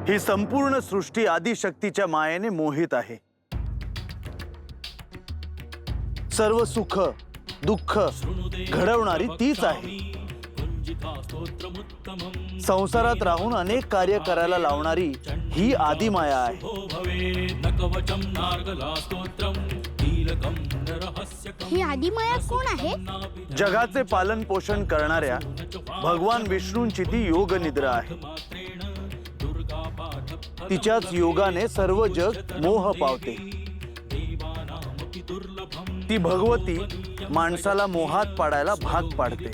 ही संपूर्ण सृष्टी आदिशक्तीच्या मायेने मोहित आहे। सर्व सुख दुःख घडवणारी तीच आहे। संसारात राहून अनेक कार्य करायला लावणारी ही आदिमाया आहे। ही आदिमाया कोण आहे? जगाचे पालन पोषण करणाऱ्या भगवान विष्णूंची ती योग निद्रा आहे। तिच्याच योगाने सर्व जग मोह पावते। ती भगवती माणसाला मोहात पाडायला भाग पाडते।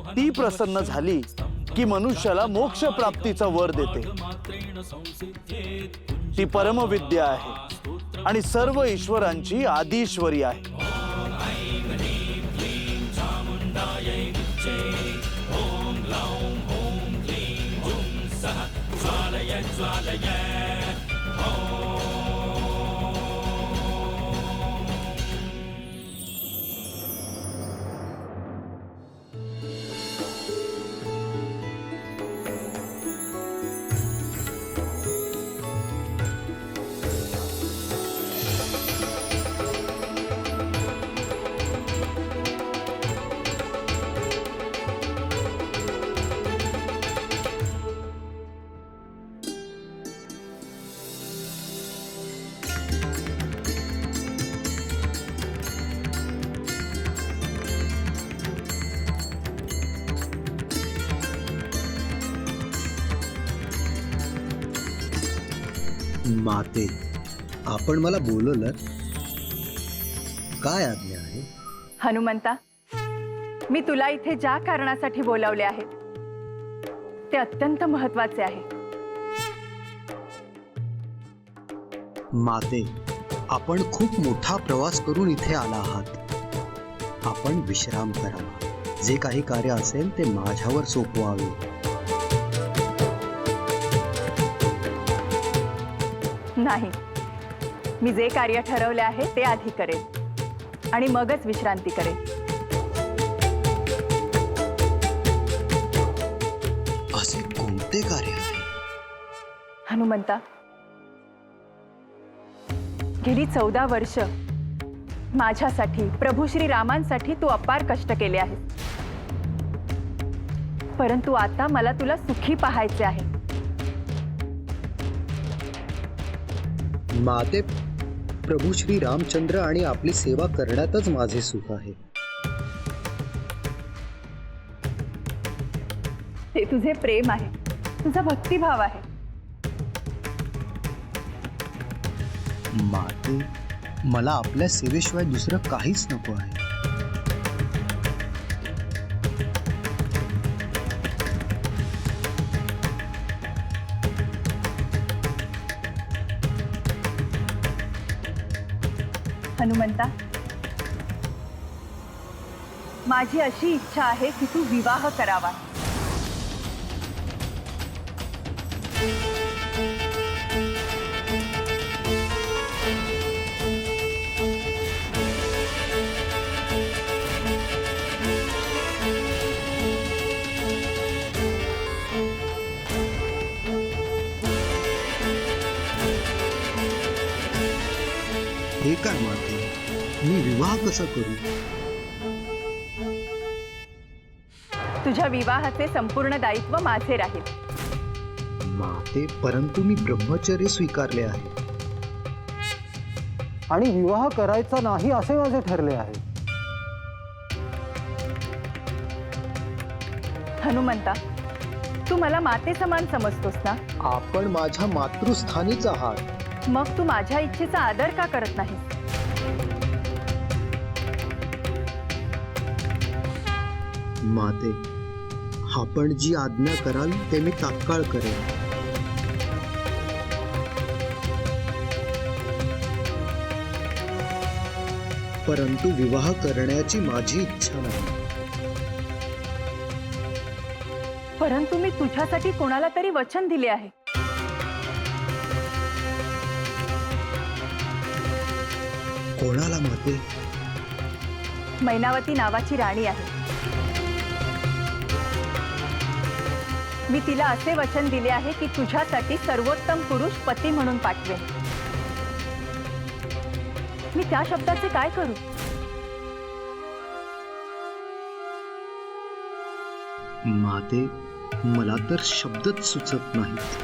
ती प्रसन्न झाली की मनुष्याला मोक्ष प्राप्तीचा वर देते। ती परमविद्या आहे आणि सर्व ईश्वरांची आदिश्वरी आहे। माते, आपण मला बोलवलं, काय आज्ञा आहे? हनुमंता, मी तुला इथे ज्या कारणासाठी बोलावले आहे ते अत्यंत महत्त्वाचे आहे। माते, आपण खूप मोठा प्रवास करून इथे आला आहात। आपण विश्राम करावा। जे काही कार्य असेल ते माझ्यावर सोपवावे। नाही, मी जे कार्य ठरवले आहे ते आधी करेन आणि मगच विश्रांती करेन। असे कोणते कार्य आहे? हनुमंता, गेली 14 वर्ष माझ्यासाठी, प्रभू श्री रामांसाठी तू अपार कष्ट केले आहेत, परंतु आता मला तुला सुखी पाहायचे आहे। माते, प्रभू श्री रामचंद्र आणि आपली सेवा करण्यातच माझे सुख आहे। ते तुझे प्रेम आहे, तुझा भक्तिभाव आहे। माते, मला आपल्या सेवेशिवाय दुसरं काहीच नको आहे। हनुमंता, माझी अशी इच्छा आहे की तू विवाह करावा। हे काय माते, मी विवाह कसा करू? तुझ्या विवाहाचे संपूर्ण दायित्व माझे राहील। माते, परंतु मी ब्रह्मचर्य स्वीकारले आहे आणि विवाह करायचा नाही असे माझे ठरले आहे। हनुमंता, तू मला माते समान समजतोस ना? आपण माझ्या मातृस्थानीच आहात। मग तू माझ्या इच्छेचा आदर का करत नाहीस? माते, आपण जी आज्ञा कराल ते मी तात्काळ करेन। परंतु विवाह करण्याची माझी इच्छा नाही। परंतु मी तुझ्यासाठी कोणाला तरी वचन दिले आहे। कोणाला माते? मैनावती नावाची राणी आहे। मी तिला असे वचन दिले आहे की तुझ्यासाठी सर्वोत्तम पुरुष पती म्हणून पाठवेन. मी त्या शब्दाचे काय करू? माते, मला तर शब्दच सुचत नाहीत.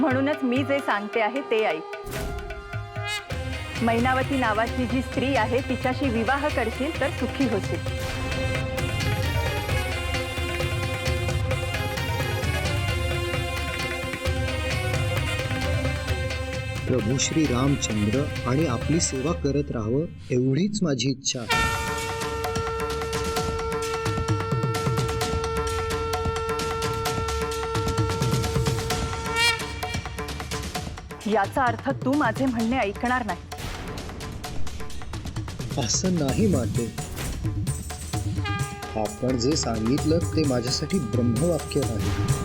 म्हणूनच मी जे सांगते आहे ते ऐक. मैनावती नावाची जी स्त्री आहे तिच्याशी विवाह करशील तर सुखी होशील. प्रभू श्री रामचंद्र आणि आपली सेवा करत राहावं एवढीच माझी इच्छा आहे. याचा अर्थ तू माझे म्हणणे ऐकणार नाही. असं नाही माते. आपण जे सांगितलं ते माझ्यासाठी ब्रह्मवाक्य आहे.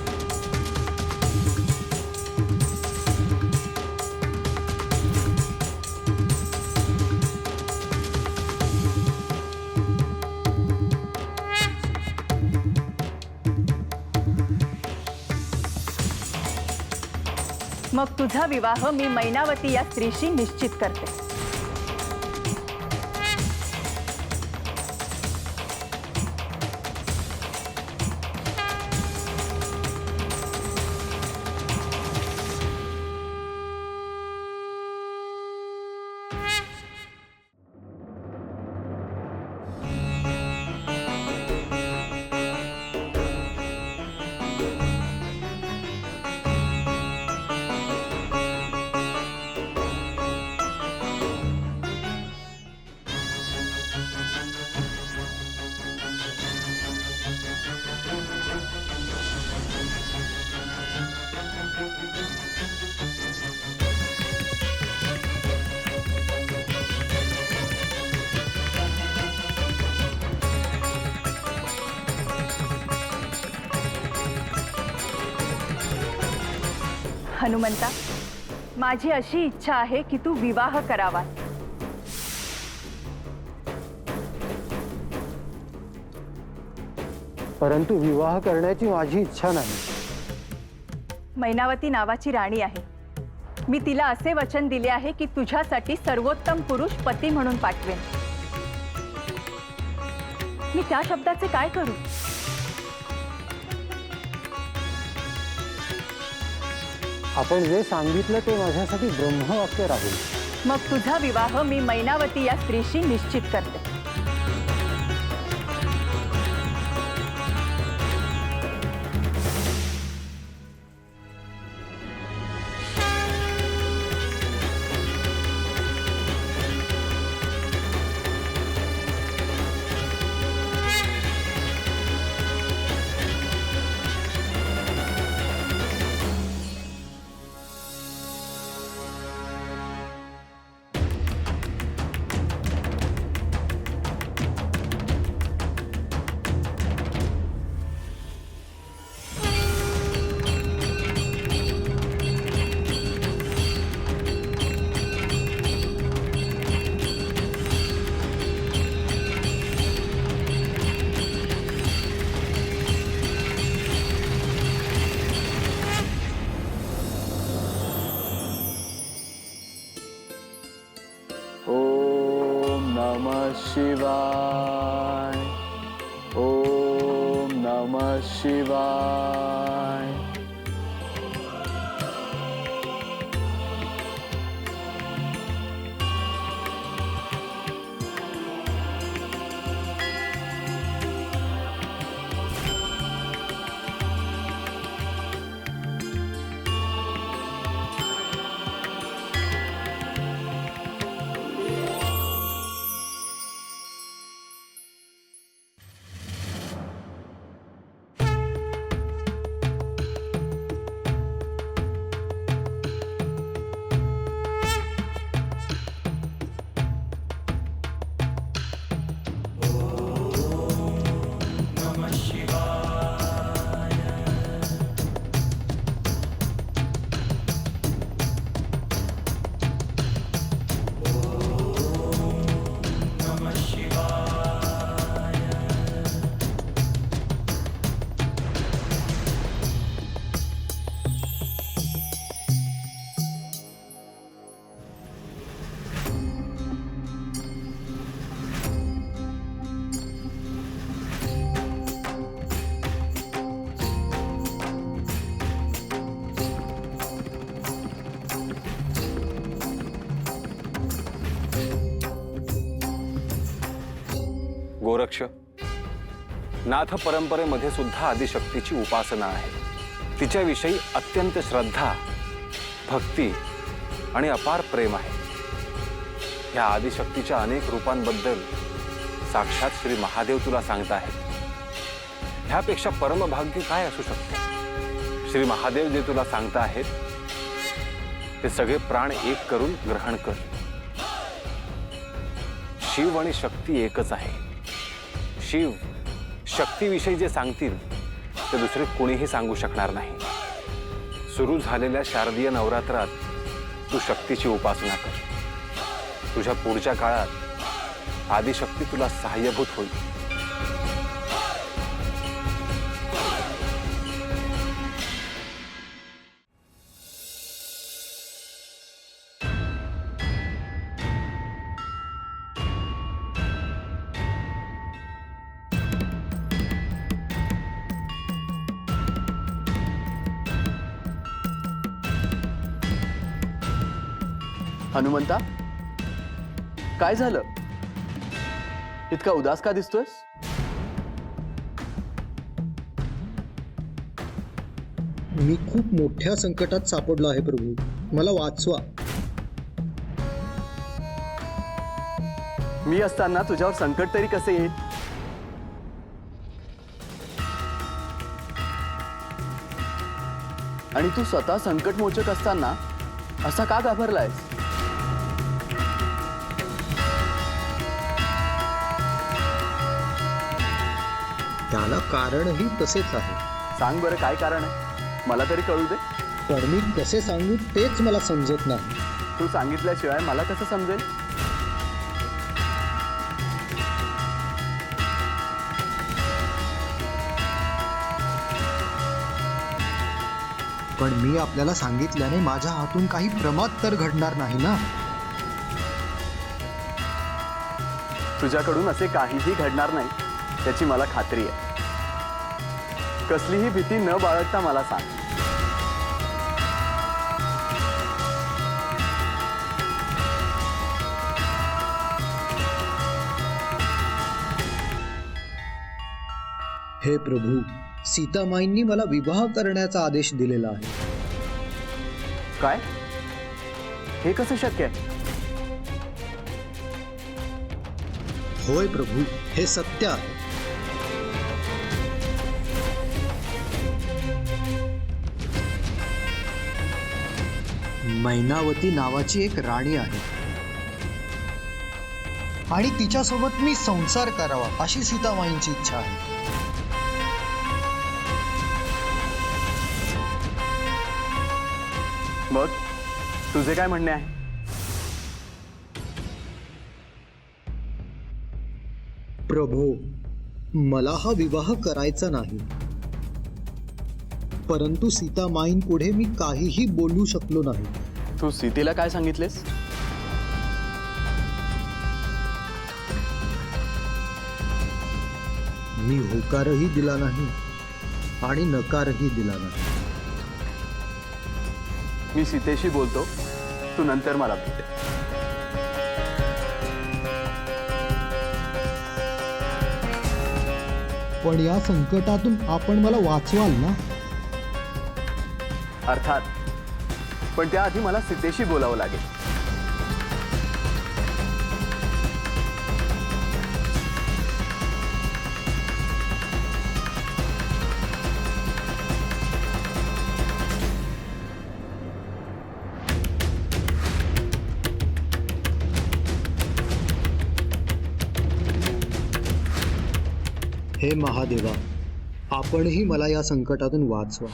मग तुझा विवाह मी मैनावती या स्त्रीशी निश्चित करते. हनुमंता, माझी अशी इच्छा आहे की तू विवाह करावा. परंतु विवाह करण्याची माझी इच्छा नाही. मैनावती नावाची राणी आहे. मी तिला असे वचन दिले आहे की तुझ्यासाठी सर्वोत्तम पुरुष पती म्हणून पाठवेन. मी त्या शब्दाचे काय करू? आपण जे सांगितलं ते माझ्यासाठी ब्रह्मवाक्य राहील. मग तुझा विवाह मी मैनावती या स्त्रीशी निश्चित करते. शिवाय. ओम नमः शिवाय. गोरक्ष, नाथ परंपरेमध्ये सुद्धा आदिशक्तीची उपासना आहे. तिच्याविषयी अत्यंत श्रद्धा, भक्ती आणि अपार प्रेम आहे. या आदिशक्तीच्या अनेक रूपांबद्दल साक्षात श्री महादेव तुला सांगत आहेत. ह्यापेक्षा परमभाग्य काय असू शकते? श्री महादेव जे तुला सांगत आहेत ते सगळे प्राण एक करून ग्रहण कर. शिव आणि शक्ती एकच आहे. शिव शक्तीविषयी जे सांगतील ते दुसरे कोणीही सांगू शकणार नाही. सुरू झालेल्या शारदीय नवरात्रात तू शक्तीची उपासना कर. तुझ्या पुढच्या काळात आदिशक्ती तुला सहाय्यभूत होईल. हनुमंता, काय झालं? इतका उदास का दिसतोयस? मी खूप मोठ्या संकटात सापडलो आहे प्रभू, मला वाचवा. मी असताना तुझ्यावर संकट तरी कसे येईल? आणि तू स्वतः संकट मोचक असताना असा का घाबरलायस? त्याला कारणही तसेच आहे. सांग बरं, काय कारण आहे? मला तरी कळू दे. पण मी कसे सांगू तेच मला समजत नाही. तू सांगितल्याशिवाय मला कसं समजेल? पण मी आपल्याला सांगितल्याने माझ्या हातून काही प्रमाद तर घडणार नाही ना. तुझ्याकडून असे काहीही घडणार नाही त्याची मला खात्री आहे. कसलीही भीती न बाळगता मला सांग. हे प्रभू, सीतामाईंनी मला विवाह करण्याचा आदेश दिलेला आहे. काय? हे कसं शक्य आहे? होय प्रभू, हे सत्य आहे. मैनावती नावाची एक राणी आहे आणि तिच्यासोबत मी संसार करावा अशी सीतामाईंची इच्छा आहे. मग तुझे काय म्हणणे आहे? प्रभो, मला हा विवाह करायचा नाही, परंतु सीतामाईंपुढे मी काहीही बोलू शकलो नाही. तू सीतेला काय सांगितलेस? मी होकारही दिला नाही आणि नकारही दिला नाही. मी सीतेशी बोलतो, तू नंतर मला भेट. पण या संकटातून आपण मला वाचवाल ना? अर्थात, पण त्याआधी मला सीतेशी बोलावं लागेल. हे महादेवा, आपणही मला या संकटातून वाचवा.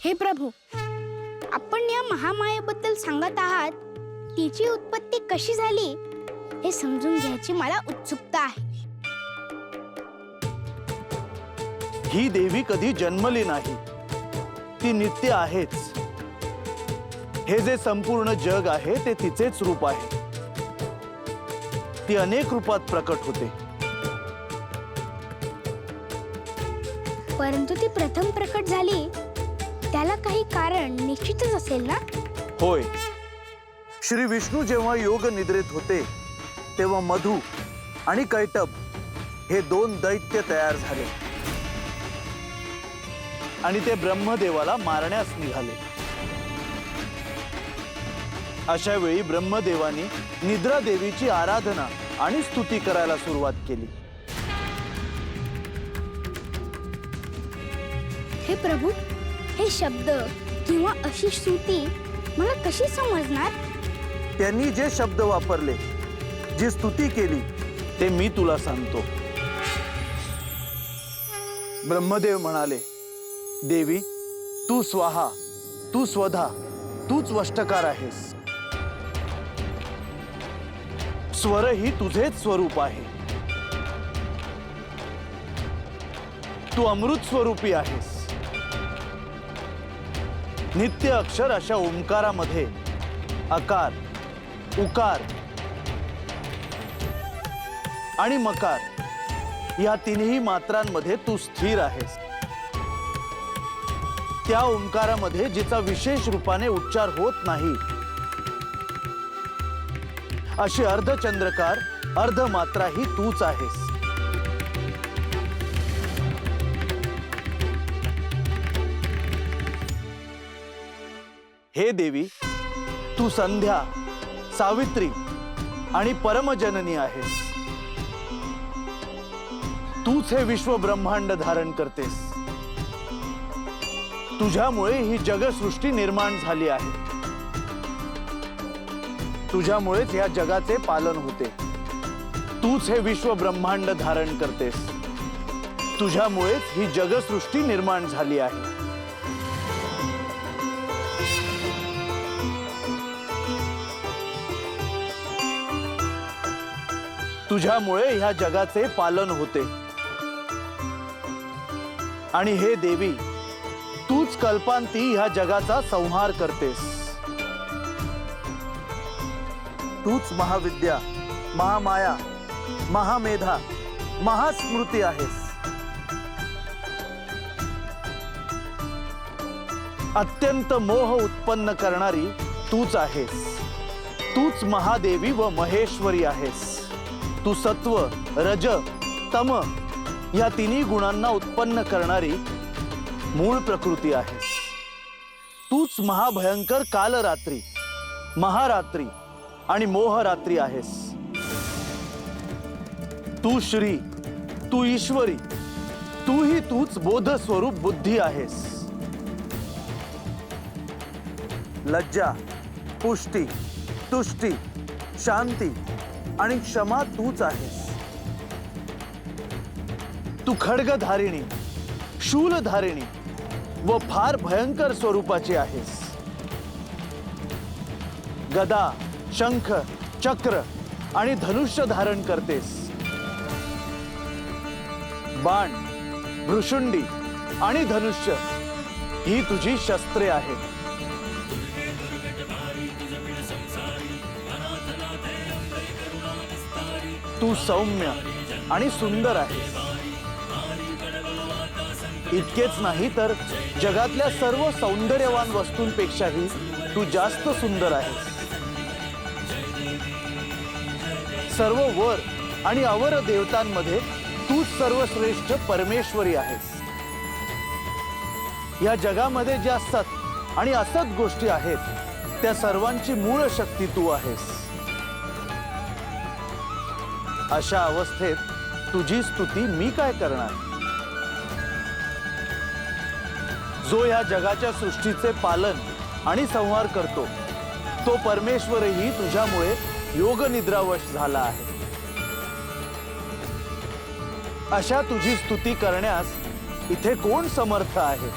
हे प्रभू, आपण या महामायेबद्दल सांगत आहात. तिची उत्पत्ती कशी झाली हे समजून घ्यायची मला उत्सुकता आहे. ही देवी कधी जन्मली नाही, ती नित्य आहेच. हे जे संपूर्ण जग आहे ते तिचेच रूप आहे. ती अनेक रूपात प्रकट होते. परंतु ती प्रथम प्रकट झाली त्याला काही कारण निश्चितच असेल ना? होय, श्री विष्णू जेव्हा योग निद्रेत होते तेव्हा मधु आणि कैटभ हे 2 दैत्य तयार झाले आणि ते ब्रह्मदेवाला मारण्यास निघाले. अशा वेळी ब्रह्मदेवानी निद्रा देवीची आराधना आणि स्तुती करायला सुरुवात केली. हे प्रभू, हे शब्द किंवा अशी स्तुती मला कशी समजणार? त्यांनी जे शब्द वापरले, जी स्तुती केली, ते मी तुला सांगतो. ब्रह्मदेव म्हणाले, देवी, तू स्वाहा, तू स्वधा, तूच वष्टकार आहेस. स्वर ही तुझेच स्वरूप आहे. तू अमृत स्वरूपी आहेस. नित्य अक्षर अशा ओंकारामध्ये अकार, उकार आणि मकार या तिन्ही मात्रांमध्ये तू स्थिर आहेस. त्या ओंकारामध्ये जिचा विशेष रूपाने उच्चार होत नाही अशी अर्धचंद्रकार, अर्धमात्रा ही तूच आहेस. हे देवी, तू संध्या, सावित्री आणि परमजननी आहेस. तूच हे विश्व ब्रह्मांड धारण करतेस. तुझ्यामुळे ही जगसृष्टी निर्माण झाली आहे. तुझ्यामुळेच या जगाचे पालन होते. तूच हे विश्व ब्रह्मांड धारण करतेस. तुझ्यामुळेच ही जगसृष्टी निर्माण झाली आहे. तुझ्यामुळे ह्या जगाचे पालन होते. आणि हे देवी, तूच कल्पांती ह्या जगाचा संहार करतेस. तूच महाविद्या, महामाया, महामेधा, महास्मृती आहेस. अत्यंत मोह उत्पन्न करणारी तूच आहेस. तूच महादेवी व महेश्वरी आहेस. तू सत्व, रज, तम या तिन्ही गुणांना उत्पन्न करणारी मूळ प्रकृती आहेस. तूच महाभयंकर कालरात्री, महारात्री आणि मोहरात्री आहेस. तू श्री, तू ईश्वरी, तूही तूच बोध स्वरूप बुद्धी आहेस. लज्जा, पुष्टी, तुष्टी, शांती आणि क्षमा तूच आहेस. तू खड्गधारिणी, शूलधारिणी व फार भयंकर स्वरूपाची आहेस. गदा, शंख, चक्र आणि धनुष्य धारण करतेस. बाण, भृशुंडी आणि धनुष्य ही तुझी शस्त्रे आहेत. तू सौम्य आणि सुंदर आहेस. इतकेच नाही तर जगातल्या सर्व सौंदर्यवान वस्तूंपेक्षाही तू जास्त सुंदर आहेस. सर्व वर आणि अवर देवतांमध्ये तूच सर्वश्रेष्ठ परमेश्वरी आहेस. या जगामध्ये ज्या सत आणि असत गोष्टी आहेत त्या सर्वांची मूळ शक्ती तू आहेस. अशा अवस्थेत तुझी स्तुती मी काय करणार? जो या जगाच्या सृष्टीचे पालन आणि संहार करतो तो परमेश्वरही तुझ्यामुळे योग निद्रावश झाला आहे. अशा तुझी स्तुती करण्यास इथे कोण समर्थ आहे?